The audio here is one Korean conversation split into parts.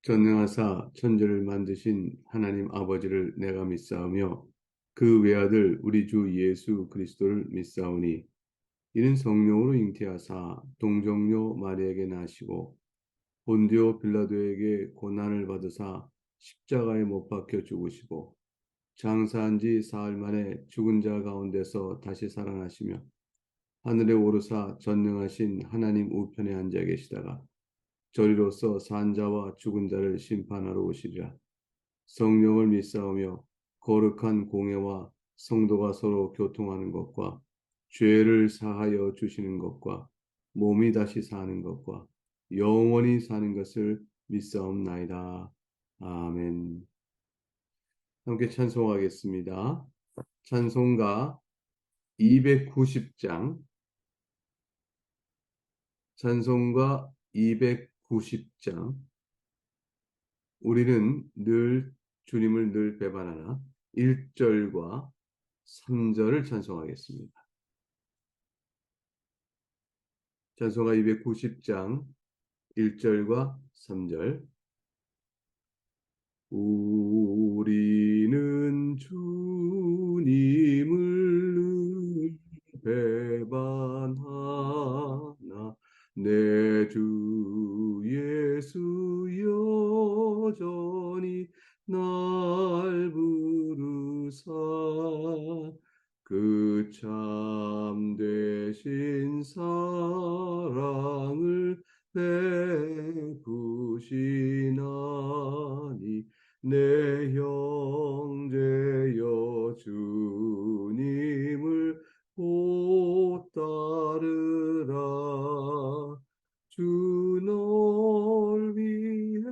전능하사 천지를 만드신 하나님 아버지를 내가 믿사오며 그 외아들 우리 주 예수 그리스도를 믿사오니 이는 성령으로 잉태하사 동정녀 마리에게 나시고 본디오 빌라도에게 고난을 받으사 십자가에 못 박혀 죽으시고 장사한 지 사흘 만에 죽은 자 가운데서 다시 살아나시며 하늘에 오르사 전능하신 하나님 우편에 앉아 계시다가 저리로서 산 자와 죽은 자를 심판하러 오시리라. 성령을 믿사오며 거룩한 공회와 성도가 서로 교통하는 것과 죄를 사하여 주시는 것과 몸이 다시 사는 것과 영원히 사는 것을 믿사옵나이다. 아멘. 함께 찬송하겠습니다. 찬송가 290장, 찬송가 290장, 우리는 늘 주님을 늘 배반하나 1절과 3절을 찬송하겠습니다. 찬송가 290장 1절과 3절. 우리는 주님을 늘 배반하나 내 주 예수 여전히 날 부르사 그 참되신 사랑을 베푸시나니 내 형제여 주님을 곧 따르라. 주 널 위해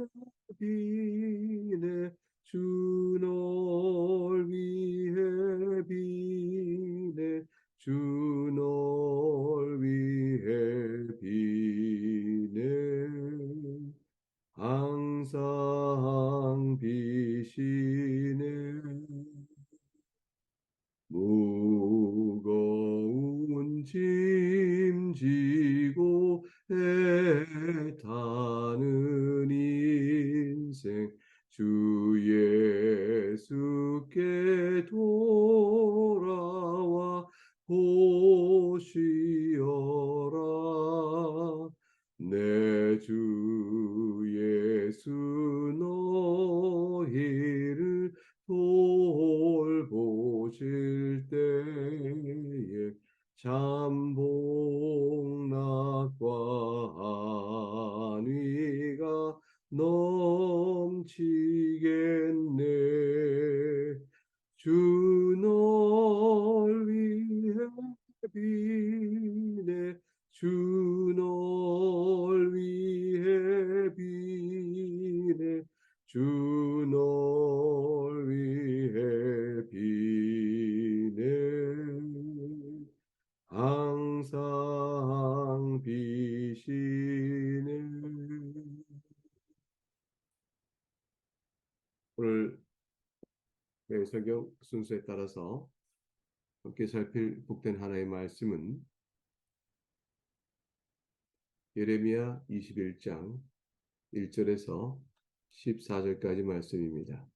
비네 주 널 위해 비네 주 널 위해 비네 항상 비시네 무거운 짐 지고 애타는 인생 주 예수께 돌아와 보시어라. 내 주 예수 너희를 돌보실 때에 잠복락과 안위가 넘치겠네. 주 널 위해 비네 주 널 위해 비네 주 널 위해 비네 항상 비시네. 오늘 성경 순서에 따라서 함께 살필 복된 하나의 말씀은 예레미야 21장 1절에서 14절까지 말씀입니다.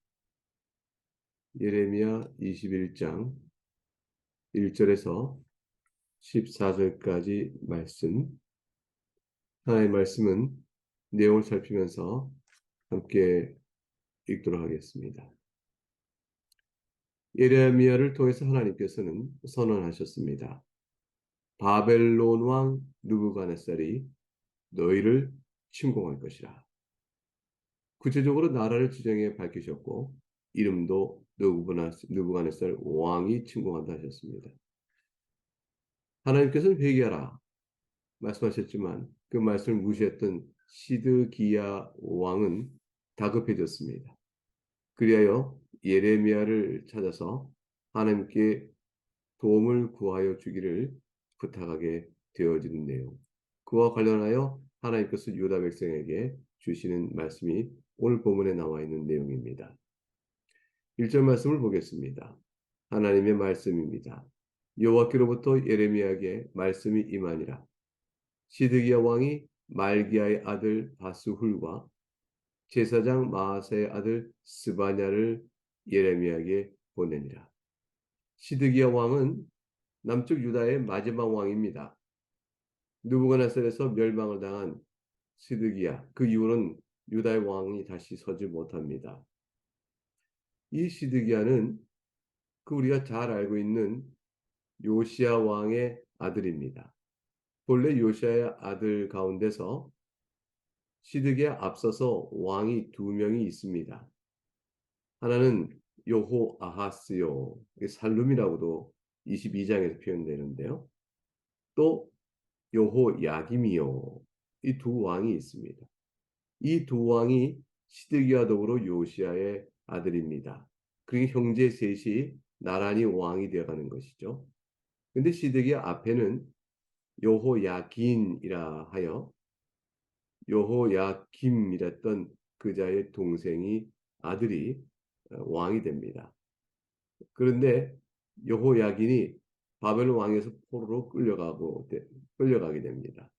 예레미야 21장 1절에서 14절까지 말씀. 하나의 말씀은 내용을 살피면서 함께 읽도록 하겠습니다. 예레미야를 통해서 하나님께서는 선언하셨습니다. 바벨론 왕 느부갓네살이 너희를 침공할 것이라. 구체적으로 나라를 지정해 밝히셨고 이름도 느부갓네살 왕이 침공한다 하셨습니다. 하나님께서는 회개하라 말씀하셨지만 그 말씀을 무시했던 시드기야 왕은 다급해졌습니다. 그리하여 예레미야를 찾아서 하나님께 도움을 구하여 주기를 부탁하게 되어지는 내용. 그와 관련하여 하나님께서 유다 백성에게 주시는 말씀이 오늘 본문에 나와 있는 내용입니다. 1절 말씀을 보겠습니다. 하나님의 말씀입니다. 여호와께로부터 예레미야에게 말씀이 임하니라. 시드기야 왕이 말기야의 아들 바스훌과 제사장 마아스의 아들 스바냐를 예레미야에게 보내니라. 시드기야 왕은 남쪽 유다의 마지막 왕입니다. 느부갓네살에서 멸망을 당한 시드기야, 그 이후로는 유다의 왕이 다시 서지 못합니다. 이 시드기야는 그 우리가 잘 알고 있는 요시야 왕의 아들입니다. 본래 요시야의 아들 가운데서 시드기야 앞서서 왕이 두 명이 있습니다. 하나는 요호 아하스요, 살룸이라고도 22장에서 표현되는데요. 또 요호 야김이요, 이 두 왕이 있습니다. 이 두 왕이 시드기야 더불어 요시야의 아들입니다. 그러니 형제 셋이 나란히 왕이 되어가는 것이죠. 근데 시드기야 앞에는 여호야긴이라 하여 여호야김이랬던 그자의 동생이 아들이 왕이 됩니다. 그런데 여호야긴이 바벨론 왕에서 포로로 끌려가게 됩니다.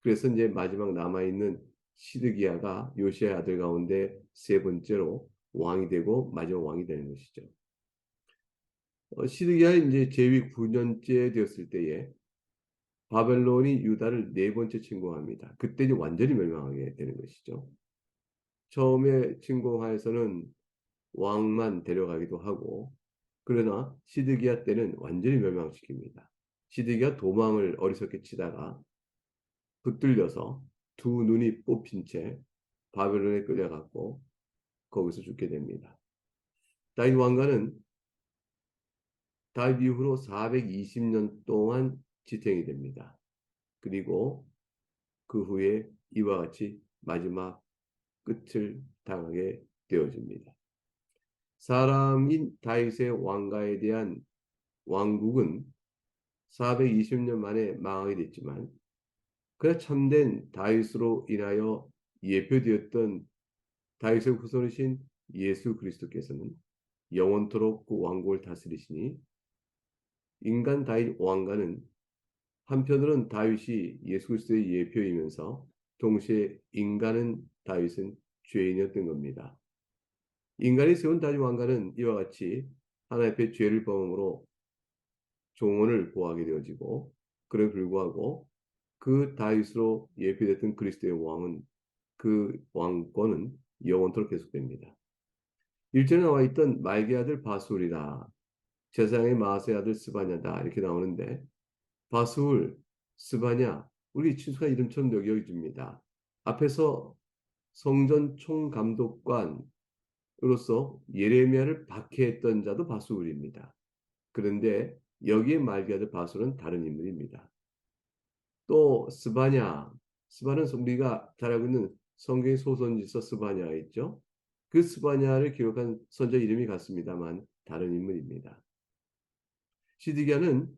그래서 이제 마지막 남아있는 시드기야가 요시아의 아들 가운데 세 번째로 왕이 되고 마지막 왕이 되는 것이죠. 시드기야 이제 제위 9년째 되었을 때에 바벨론이 유다를 네 번째 침공합니다. 그때 이제 완전히 멸망하게 되는 것이죠. 처음에 침공하에서는 왕만 데려가기도 하고, 그러나 시드기야 때는 완전히 멸망시킵니다. 시드기야 도망을 어리석게 치다가 붙들려서 두 눈이 뽑힌 채 바벨론에 끌려갔고 거기서 죽게 됩니다. 다윗 왕가는 다윗 이후로 420년 동안 지탱이 됩니다. 그리고 그 후에 이와 같이 마지막 끝을 당하게 되어집니다. 사람인 다윗의 왕가에 대한 왕국은 420년 만에 망하게 됐지만 그가 참된 다윗으로 인하여 예표되었던 다윗의 후손이신 예수 그리스도께서는 영원토록 그 왕국을 다스리시니 인간 다윗 왕가는 한편으로는 다윗이 예수 그리스도의 예표이면서 동시에 인간은 다윗은 죄인이었던 겁니다. 인간이 세운 다윗 왕가는 이와 같이 하나님 앞에 죄를 범함으로 종언을 보하게 되어지고 그에 불구하고 그 다윗으로 예표됐던 그리스도의 왕은 그 왕권은 영원토록 계속됩니다. 1절에 나와 있던 말기 아들 바술이다. 제사장의 마아스의 아들 스바냐다. 이렇게 나오는데 바술, 스바냐 우리 친숙한 이름처럼 여겨집니다. 앞에서 성전 총감독관으로서 예레미야를 박해했던 자도 바술입니다. 그런데 여기에 말기 아들 바술은 다른 인물입니다. 또 스바냐는 우리가 잘 알고 있는 성경의 소선지서 스바냐가 있죠. 그 스바냐를 기록한 선자 이름이 같습니다만 다른 인물입니다. 시드기야는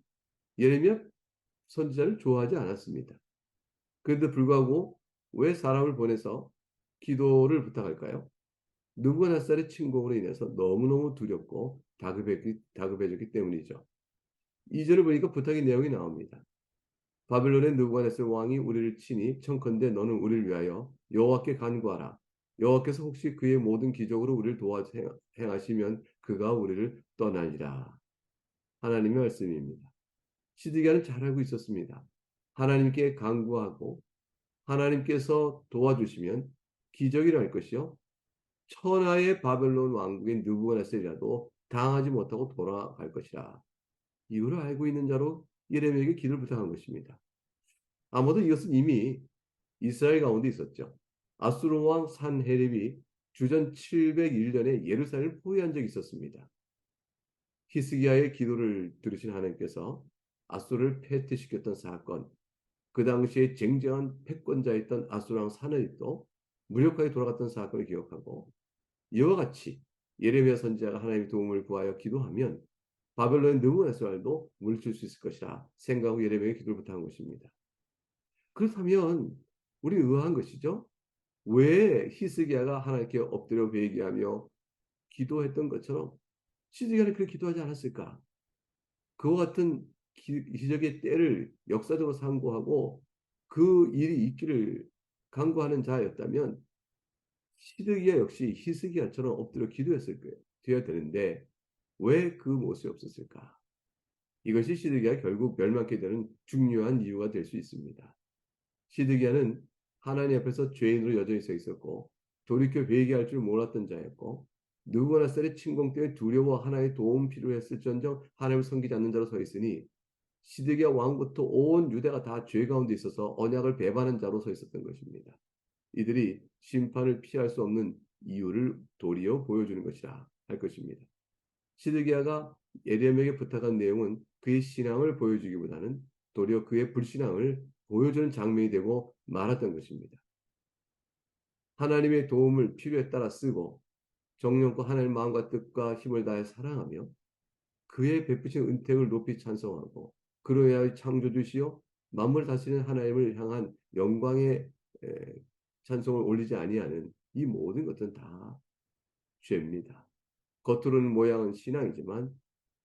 예레미야 선지자를 좋아하지 않았습니다. 그런데 불구하고 왜 사람을 보내서 기도를 부탁할까요? 느부갓네살의 침공으로 인해서 너무너무 두렵고 다급해졌기 때문이죠. 2절을 보니까 부탁의 내용이 나옵니다. 바벨론의 느부갓네살 왕이 우리를 치니 청컨대 너는 우리를 위하여 여호와께 간구하라. 여호와께서 혹시 그의 모든 기적으로 우리를 도와 행하시면 그가 우리를 떠나리라. 하나님의 말씀입니다. 시드기야는 잘 알고 있었습니다. 하나님께 간구하고 하나님께서 도와주시면 기적이 날 것이요. 천하의 바벨론 왕국인 느부갓네살이라도 당하지 못하고 돌아갈 것이라. 이유를 알고 있는 자로 예레미야에게 기도를 부탁한 것입니다. 아마도 이것은 이미 이스라엘 가운데 있었죠. 아수르 왕 산헤립이 주전 701년에 예루살렘을 포위한 적이 있었습니다. 히스기야의 기도를 들으신 하나님께서 아수르를 패퇴시켰던 사건, 그 당시에 쟁쟁한 패권자였던 아수르 왕 산헤립도 무력하게 돌아갔던 사건을 기억하고 이와 같이 예레미야 선지자가 하나님의 도움을 구하여 기도하면 바벨론의 느부갓네살도 물리칠 수 있을 것이라 생각하고 예레미야에게 기도를 부탁한 것입니다. 그렇다면 우리 의아한 것이죠. 왜 히스기야가 하나님께 엎드려 회개하며 기도했던 것처럼 시드기야는 그렇게 기도하지 않았을까? 그와 같은 기적의 때를 역사적으로 상고하고 그 일이 있기를 간구하는 자였다면 시드기야 역시 히스기야처럼 엎드려 기도했을 거예요. 되어야 되는데 왜 그 모습이 없었을까? 이것이 시드기야 결국 멸망케 되는 중요한 이유가 될 수 있습니다. 시드기야는 하나님 앞에서 죄인으로 여전히 서 있었고 돌이켜 회개할 줄 몰랐던 자였고 느부갓네살의 침공 때문에 두려워 하나의 도움 필요했을전정 하나님을 섬기지 않는 자로 서 있으니 시드기야 왕부터 온 유대가 다 죄 가운데 있어서 언약을 배반한 자로 서 있었던 것입니다. 이들이 심판을 피할 수 없는 이유를 도리어 보여주는 것이라 할 것입니다. 시드기야가 예레미야에게 부탁한 내용은 그의 신앙을 보여주기보다는 도리어 그의 불신앙을 보여주는 장면이 되고 말았던 것입니다. 하나님의 도움을 필요에 따라 쓰고 정령과 하나님의 마음과 뜻과 힘을 다해 사랑하며 그의 베푸신 은택을 높이 찬송하고 그로 인하여 창조주시여 만물 다스리는 하나님을 향한 영광의 찬송을 올리지 아니하는 이 모든 것은 다 죄입니다. 겉으로는 모양은 신앙이지만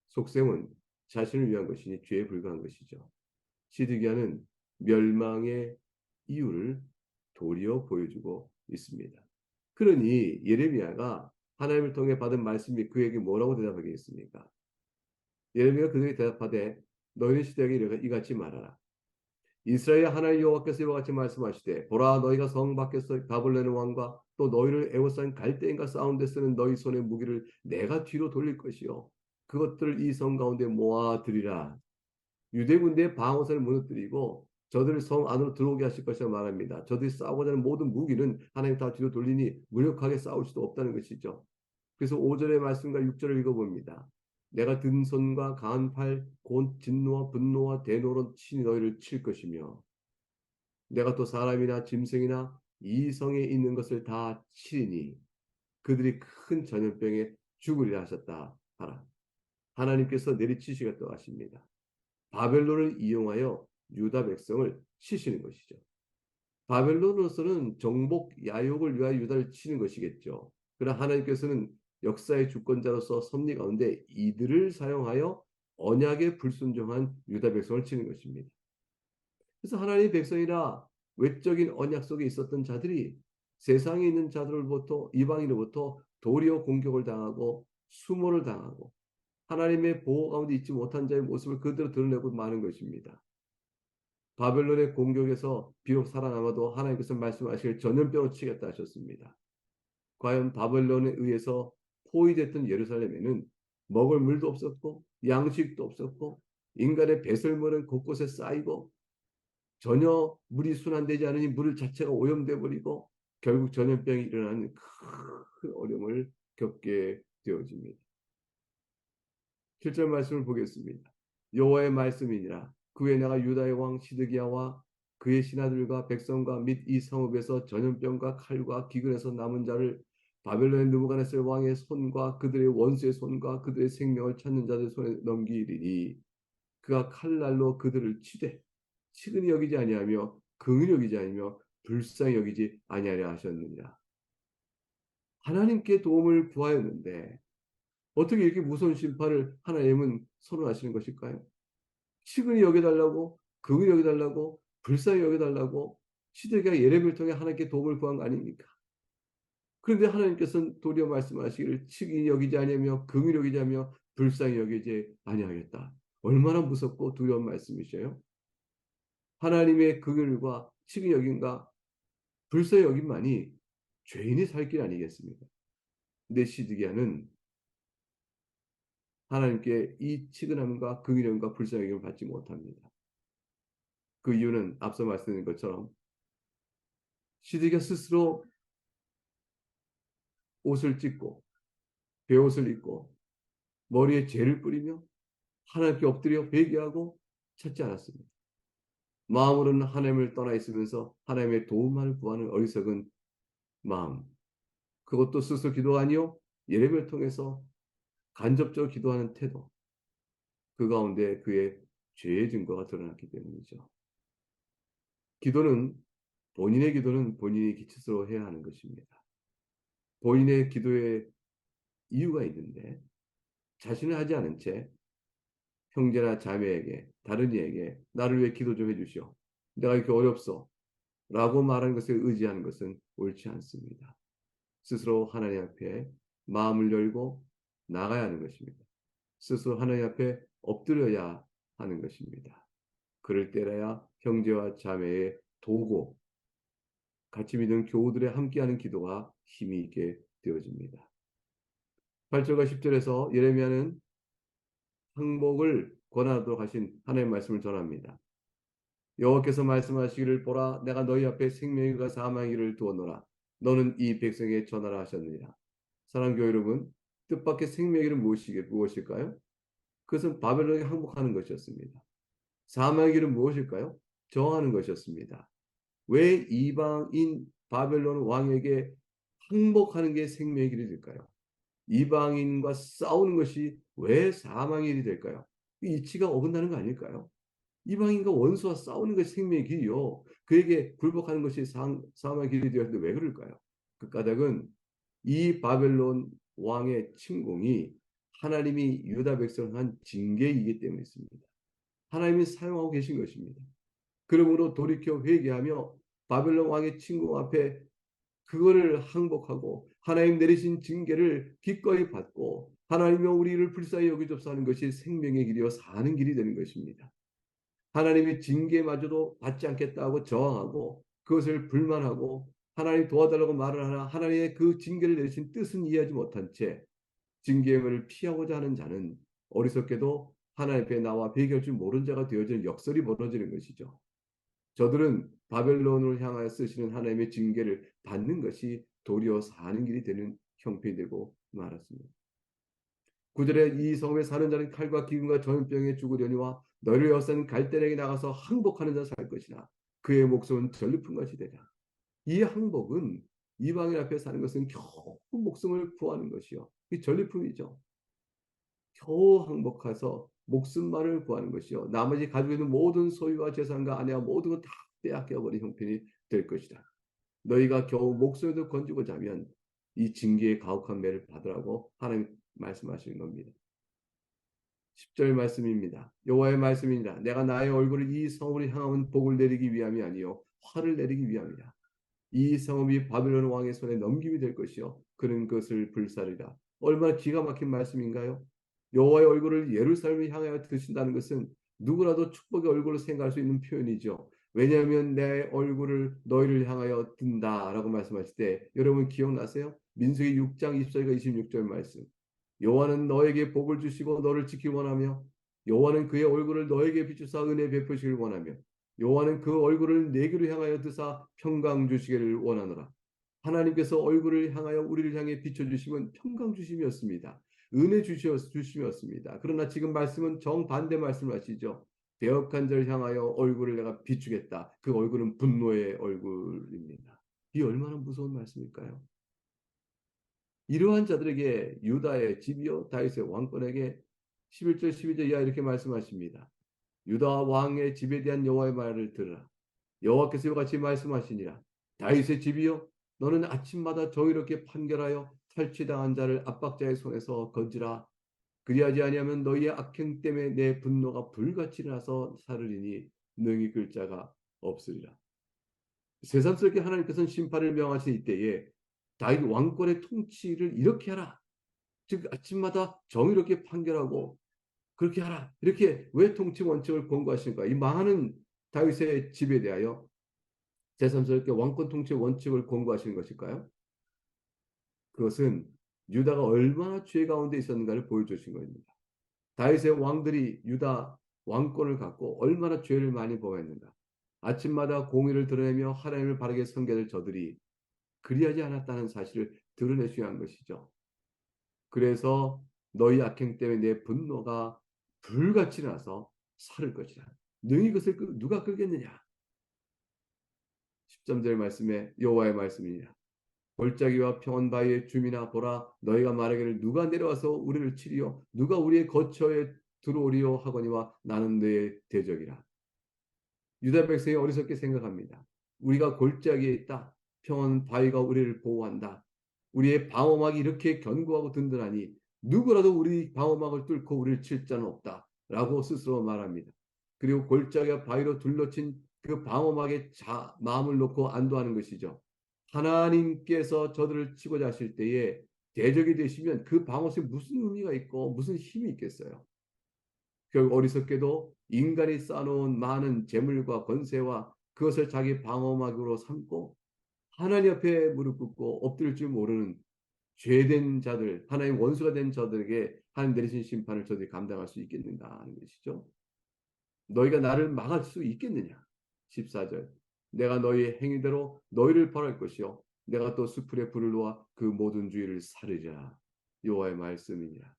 속셈은 자신을 위한 것이니 죄에 불과한 것이죠. 시드기야는 멸망의 이유를 도리어 보여주고 있습니다. 그러니 예레미야가 하나님을 통해 받은 말씀이 그에게 뭐라고 대답하겠습니까? 예레미야가 그들에게 대답하되 너희는 시드기야에게 이같이 말하라. 이스라엘 하나님 여호와께서 이와 같이 말씀하시되 보라 너희가 성 밖에서 바벨론의 왕과 또 너희를 애워싼 갈대인과 싸운 데 쓰는 너희 손의 무기를 내가 뒤로 돌릴 것이요 그것들을 이 성 가운데 모아들이라. 유대 군대의 방어선을 무너뜨리고 저들을 성 안으로 들어오게 하실 것이라 말합니다. 저들이 싸우고자 하는 모든 무기는 하나님 다 뒤로 돌리니 무력하게 싸울 수도 없다는 것이죠. 그래서 5절의 말씀과 6절을 읽어봅니다. 내가 든 손과 강한 팔, 곧 진노와 분노와 대노로 친히 너희를 칠 것이며 내가 또 사람이나 짐승이나 이 성에 있는 것을 다 치리니 그들이 큰 전염병에 죽으리라 하셨다 하라. 하나님께서 내리치시겠다고 하십니다. 바벨론을 이용하여 유다 백성을 치시는 것이죠. 바벨론으로서는 정복, 야욕을 위하여 유다를 치는 것이겠죠. 그러나 하나님께서는 역사의 주권자로서 섭리 가운데 이들을 사용하여 언약에 불순종한 유다 백성을 치는 것입니다. 그래서 하나님의 백성이라 외적인 언약 속에 있었던 자들이 세상에 있는 자들로부터 이방인으로부터 도리어 공격을 당하고 수모를 당하고 하나님의 보호 가운데 있지 못한 자의 모습을 그대로 드러내고 마는 것입니다. 바벨론의 공격에서 비록 살아남아도 하나님께서 말씀하시길 전염병을 치겠다 하셨습니다. 과연 바벨론에 의해서 포위됐던 예루살렘에는 먹을 물도 없었고 양식도 없었고 인간의 배설물은 곳곳에 쌓이고 전혀 물이 순환되지 않으니 물 자체가 오염돼 버리고 결국 전염병이 일어나는 큰 어려움을 겪게 되어집니다. 7절 말씀을 보겠습니다. 여호와의 말씀이니라. 그 후에 내가 유다의 왕 시드기야와 그의 신하들과 백성과 및 이 성읍에서 전염병과 칼과 기근에서 남은 자를 바벨론의 느부갓네살 왕의 손과 그들의 원수의 손과 그들의 생명을 찾는 자들 손에 넘기리니 그가 칼날로 그들을 치되 치근히 여기지 아니하며 긍은히 여기지 아니하며 불쌍히 여기지 아니하려 하셨느니라. 하나님께 도움을 구하였는데 어떻게 이렇게 무서운 심판을 하나님은 선언하시는 것일까요? 치근히 여겨달라고, 긍은히 여겨달라고, 불쌍히 여겨달라고 시드기야 예레미야를 통해 하나님께 도움을 구한 거 아닙니까? 그런데 하나님께서는 도리어 말씀하시기를 치근히 여기지 아니하며 긍은히 여기지 아니하며 불쌍히 여기지 아니하겠다. 얼마나 무섭고 두려운 말씀이셔요? 하나님의 긍휼과 치근히 여김과 불쌍히 여김만이 죄인이 살 길 아니겠습니까? 근데 시드기야는 하나님께 이 치근함과 긍휼함과 불쌍히 여김을 받지 못합니다. 그 이유는 앞서 말씀드린 것처럼 시드기야 스스로 옷을 찢고 베옷을 입고 머리에 죄를 뿌리며 하나님께 엎드려 회개하고 찾지 않았습니다. 마음으로는 하나님을 떠나 있으면서 하나님의 도움만을 구하는 어리석은 마음. 그것도 스스로 기도가 아니요 예레미야를 통해서 간접적으로 기도하는 태도. 그 가운데 그의 죄의 증거가 드러났기 때문이죠. 본인의 기도는 본인이 스스로 해야 하는 것입니다. 본인의 기도에 이유가 있는데 자신은 하지 않은 채 형제나 자매에게 다른 이에게 나를 위해 기도 좀 해주시오. 내가 이렇게 어렵소. 라고 말하는 것에 의지하는 것은 옳지 않습니다. 스스로 하나님 앞에 마음을 열고 나가야 하는 것입니다. 스스로 하나님 앞에 엎드려야 하는 것입니다. 그럴 때라야 형제와 자매의 도고 같이 믿는 교우들의 함께하는 기도가 힘이 있게 되어집니다. 8절과 10절에서 예레미야는 항복을 권하도록 하신 하나님의 말씀을 전합니다. 여호와께서 말씀하시기를 보라 내가 너희 앞에 생명의 길과 사망의 길을 두었노라 너는 이 백성에게 전하라 하셨느니라. 사랑하는 교회 여러분, 뜻밖의 생명의 길은 무엇일까요? 그것은 바벨론에 항복하는 것이었습니다. 사망의 길은 무엇일까요? 저항하는 것이었습니다. 왜 이방인 바벨론 왕에게 항복하는 게 생명의 길이 될까요? 이방인과 싸우는 것이 왜 사망의 길이 될까요? 이치가 어긋나는 거 아닐까요? 이방인과 원수와 싸우는 것이 생명의 길이요. 그에게 굴복하는 것이 사망의 길이 되었는데 왜 그럴까요? 그 까닭은 이 바벨론 왕의 침공이 하나님이 유다 백성을 한 징계이기 때문에 있습니다. 하나님이 사용하고 계신 것입니다. 그러므로 돌이켜 회개하며 바벨론 왕의 침공 앞에 그거를 항복하고 하나님 내리신 징계를 기꺼이 받고 하나님여 우리를 불쌍히 여기옵소서 하는 것이 생명의 길이요 사는 길이 되는 것입니다. 하나님의 징계마저도 받지 않겠다고 저항하고 그것을 불만하고 하나님 도와달라고 말을 하나 하나님의 그 징계를 내리신 뜻은 이해하지 못한 채 징계를 피하고자 하는 자는 어리석게도 하나님 앞에 나와 회개할 줄 모르는 자가 되어지는 역설이 벌어지는 것이죠. 저들은 바벨론을 향하여 쓰시는 하나님의 징계를 받는 것이 도리어 사는 길이 되는 형편이 되고 말았습니다. 9절에 이 성읍에 사는 자는 칼과 기근과 전염병에 죽으려니와 너를 여사는 갈대에게 나가서 항복하는 자 살 것이나 그의 목숨은 전리품 같이 되자. 이 항복은 이방인 앞에 사는 것은 겨우 목숨을 구하는 것이요. 이 전리품이죠. 겨우 항복해서 목숨만을 구하는 것이요. 나머지 가지고 있는 모든 소유와 재산과 아내와 모든 것 다 빼앗겨버린 형편이 될 것이다. 너희가 겨우 목숨에도 건지고자 하면 이 징계의 가혹한 매를 받으라고 하나님 말씀하시는 겁니다. 10절 말씀입니다. 여호와의 말씀이니라. 내가 나의 얼굴을 이 성읍을 향하면 복을 내리기 위함이 아니요 화를 내리기 위함이라. 이 성읍이 바벨론 왕의 손에 넘김이 될 것이요 그는 그것을 불사르리라. 얼마나 기가 막힌 말씀인가요? 여호와의 얼굴을 예루살렘을 향하여 드신다는 것은 누구라도 축복의 얼굴을 생각할 수 있는 표현이죠. 왜냐하면 내 얼굴을 너희를 향하여 든다라고 말씀하실 때 여러분 기억나세요? 민수기 6장 24절과 26절 말씀. 여호와는 너에게 복을 주시고 너를 지키기 원하며 여호와는 그의 얼굴을 너에게 비추사 은혜 베푸시길 원하며 여호와는 그 얼굴을 내게로 향하여 드사 평강 주시기를 원하노라. 하나님께서 얼굴을 향하여 우리를 향해 비춰주시면 평강 주심이었습니다. 은혜 주심이었습니다. 그러나 지금 말씀은 정반대 말씀을 하시죠. 배역한 자를 향하여 얼굴을 내가 비추겠다. 그 얼굴은 분노의 얼굴입니다. 이 얼마나 무서운 말씀일까요? 이러한 자들에게 유다의 집이요 다윗의 왕권에게 11절 12절 이하 이렇게 말씀하십니다. 유다 왕의 집에 대한 여호와의 말을 들으라. 여호와께서 이와 같이 말씀하시니라. 다윗의 집이요 너는 아침마다 정의롭게 판결하여 탈취당한 자를 압박자의 손에서 건지라. 그리하지 아니하면 너희의 악행 때문에 내 분노가 불같이 나서 사르리니 능히 끌 자가 없으리라. 새삼스럽게 하나님께서는 심판을 명하신 이때에 다윗 왕권의 통치를 이렇게 하라. 즉 아침마다 정의롭게 판결하고 그렇게 하라. 이렇게 왜 통치 원칙을 권고하시는가? 이 많은 다윗의 집에 대하여 제3스럽게 왕권 통치 원칙을 권고하시는 것일까요? 그것은 유다가 얼마나 죄 가운데 있었는가를 보여주신 것입니다. 다윗의 왕들이 유다 왕권을 갖고 얼마나 죄를 많이 범했는가. 아침마다 공의를 드러내며 하나님을 바르게 섬겨야 저들이 그리하지 않았다는 사실을 드러내셔야 한 것이죠. 그래서 너희 악행 때문에 내 분노가 불같이 나서 살을 것이라. 능히 그것을 누가 끌겠느냐. 13절 말씀에 여호와의 말씀이니라. 골짜기와 평원 바위의 주민아 보라 너희가 말하기를 누가 내려와서 우리를 치리요 누가 우리의 거처에 들어오리요 하거니와 나는 너의 대적이라. 유다 백성이 어리석게 생각합니다. 우리가 골짜기에 있다. 평원 바위가 우리를 보호한다. 우리의 방어막이 이렇게 견고하고 든든하니 누구라도 우리 방어막을 뚫고 우리를 칠 자는 없다. 라고 스스로 말합니다. 그리고 골짜기와 바위로 둘러친 그 방어막에 마음을 놓고 안도하는 것이죠. 하나님께서 저들을 치고자 하실 때에 대적이 되시면 그 방어에 무슨 의미가 있고 무슨 힘이 있겠어요? 결국 어리석게도 인간이 쌓아놓은 많은 재물과 권세와 그것을 자기 방어막으로 삼고 하나님 앞에 무릎 꿇고 엎드릴 줄 모르는 죄된 자들, 하나님 원수가 된 저들에게 하나님 내리신 심판을 저들이 감당할 수 있겠는가 하는 것이죠. 너희가 나를 막을 수 있겠느냐? 14절. 내가 너희의 행위대로 너희를 벌할 것이요. 내가 또 수풀에 불을 놓아 그 모든 주의를 사르자. 여호와의 말씀이니라.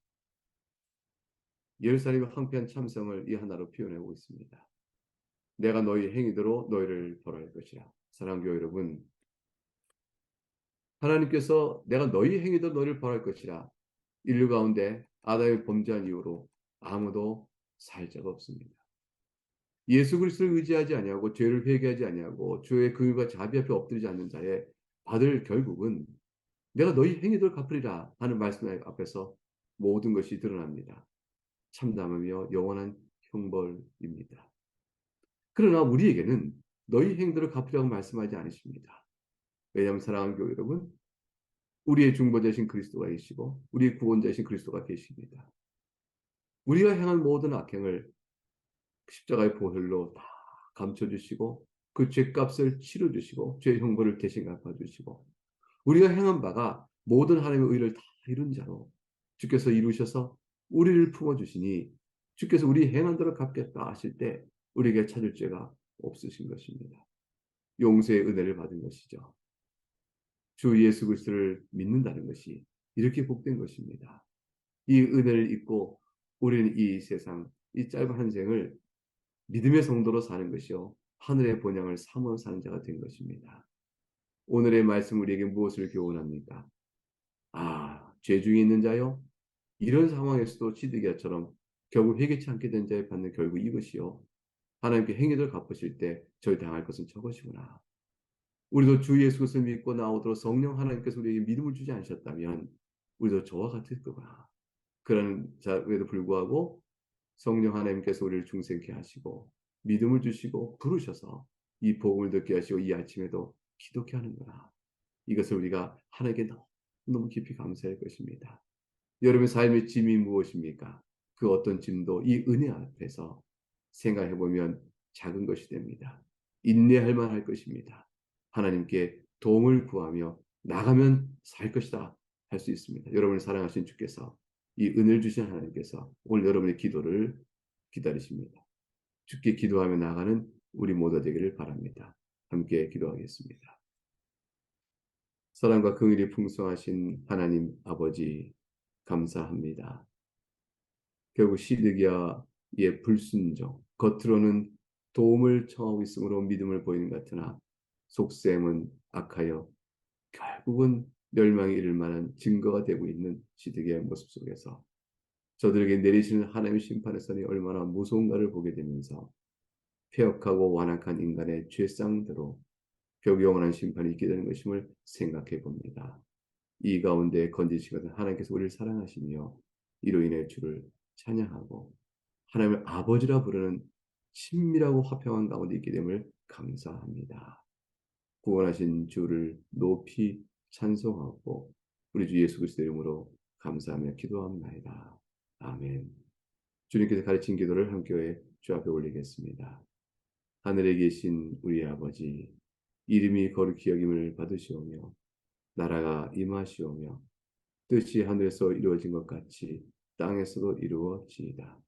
예루살렘의 황폐한 참성을 이 하나로 표현하고 있습니다. 내가 너희 행위대로 너희를 벌할 것이라. 사랑하는 교회 여러분, 하나님께서 내가 너희 행위대로 너희를 벌할 것이라. 인류 가운데 아담이 범죄한 이후로 아무도 살 자가 없습니다. 예수 그리스도를 의지하지 아니하고 죄를 회개하지 아니하고 주의 긍휼과 자비 앞에 엎드리지 않는 자의 받을 결국은 내가 너희 행위들 갚으리라 하는 말씀 앞에서 모든 것이 드러납니다. 참담하며 영원한 형벌입니다. 그러나 우리에게는 너희 행위들을 갚으라고 말씀하지 않으십니다. 왜냐하면 사랑하는 교회 여러분, 우리의 중보자신 그리스도가 계시고 우리의 구원자신 그리스도가 계십니다. 우리가 행한 모든 악행을 십자가의 보혈로 다 감춰주시고 그 죄값을 치러주시고 죄 형벌을 대신 갚아주시고 우리가 행한 바가 모든 하나님의 의를 다 이룬 자로 주께서 이루셔서 우리를 품어주시니 주께서 우리 행한 대로 갚겠다 하실 때 우리에게 찾을 죄가 없으신 것입니다. 용서의 은혜를 받은 것이죠. 주 예수 그리스도를 믿는다는 것이 이렇게 복된 것입니다. 이 은혜를 잊고 우리는 이 세상, 이 짧은 한 생을 믿음의 성도로 사는 것이요. 하늘의 본향을 삼어 사는 자가 된 것입니다. 오늘의 말씀 우리에게 무엇을 교훈합니까? 죄 중에 있는 자요. 이런 상황에서도 시드기야처럼 결국 회개치 않게 된 자에 받는 결국 이것이요. 하나님께 행위를 갚으실 때 저희 당할 것은 저것이구나. 우리도 주 예수 그리스도를 믿고 나오도록 성령 하나님께서 우리에게 믿음을 주지 않으셨다면 우리도 저와 같을 거구나. 그런 자에도 불구하고 성령 하나님께서 우리를 중생케 하시고 믿음을 주시고 부르셔서 이 복음을 듣게 하시고 이 아침에도 기도케 하는구나. 이것을 우리가 하나님께 너무 깊이 감사할 것입니다. 여러분의 삶의 짐이 무엇입니까? 그 어떤 짐도 이 은혜 앞에서 생각해보면 작은 것이 됩니다. 인내할 만할 것입니다. 하나님께 도움을 구하며 나가면 살 것이다 할 수 있습니다. 여러분을 사랑하신 주께서 이 은혜를 주신 하나님께서 오늘 여러분의 기도를 기다리십니다. 주께 기도하며 나가는 우리 모두 되기를 바랍니다. 함께 기도하겠습니다. 사랑과 긍휼이 풍성하신 하나님 아버지 감사합니다. 결국 시드기야의 불순종, 겉으로는 도움을 청하고 있으므로 믿음을 보이는 것 같으나 속셈은 악하여 결국은 멸망에 이를 만한 증거가 되고 있는 시드기야의 모습 속에서 저들에게 내리시는 하나님의 심판의 선이 얼마나 무서운가를 보게 되면서 폐역하고 완악한 인간의 죄상대로 결국 영원한 심판이 있게 되는 것임을 생각해 봅니다. 이 가운데 건지시거든 하나님께서 우리를 사랑하시며 이로 인해 주를 찬양하고 하나님을 아버지라 부르는 친밀하고 화평한 가운데 있게 됨을 감사합니다. 구원하신 주를 높이 찬송하고 우리 주 예수 그리스도의 이름으로 감사하며 기도합니다. 아멘. 주님께서 가르친 기도를 함께 주 앞에 올리겠습니다. 하늘에 계신 우리 아버지, 이름이 거룩히 여김을 받으시오며 나라가 임하시오며 뜻이 하늘에서 이루어진 것 같이 땅에서도 이루어지이다.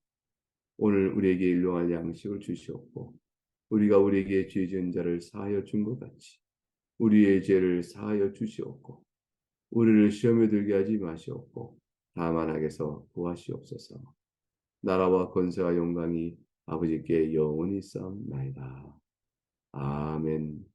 오늘 우리에게 일용할 양식을 주시옵고 우리가 우리에게 죄 지은 자를 사하여 준 것 같이 우리의 죄를 사하여 주시옵고 우리를 시험에 들게 하지 마시옵고 다만 악에서 구하시옵소서. 나라와 권세와 영광이 아버지께 영원히 쌓옵나이다. 아멘.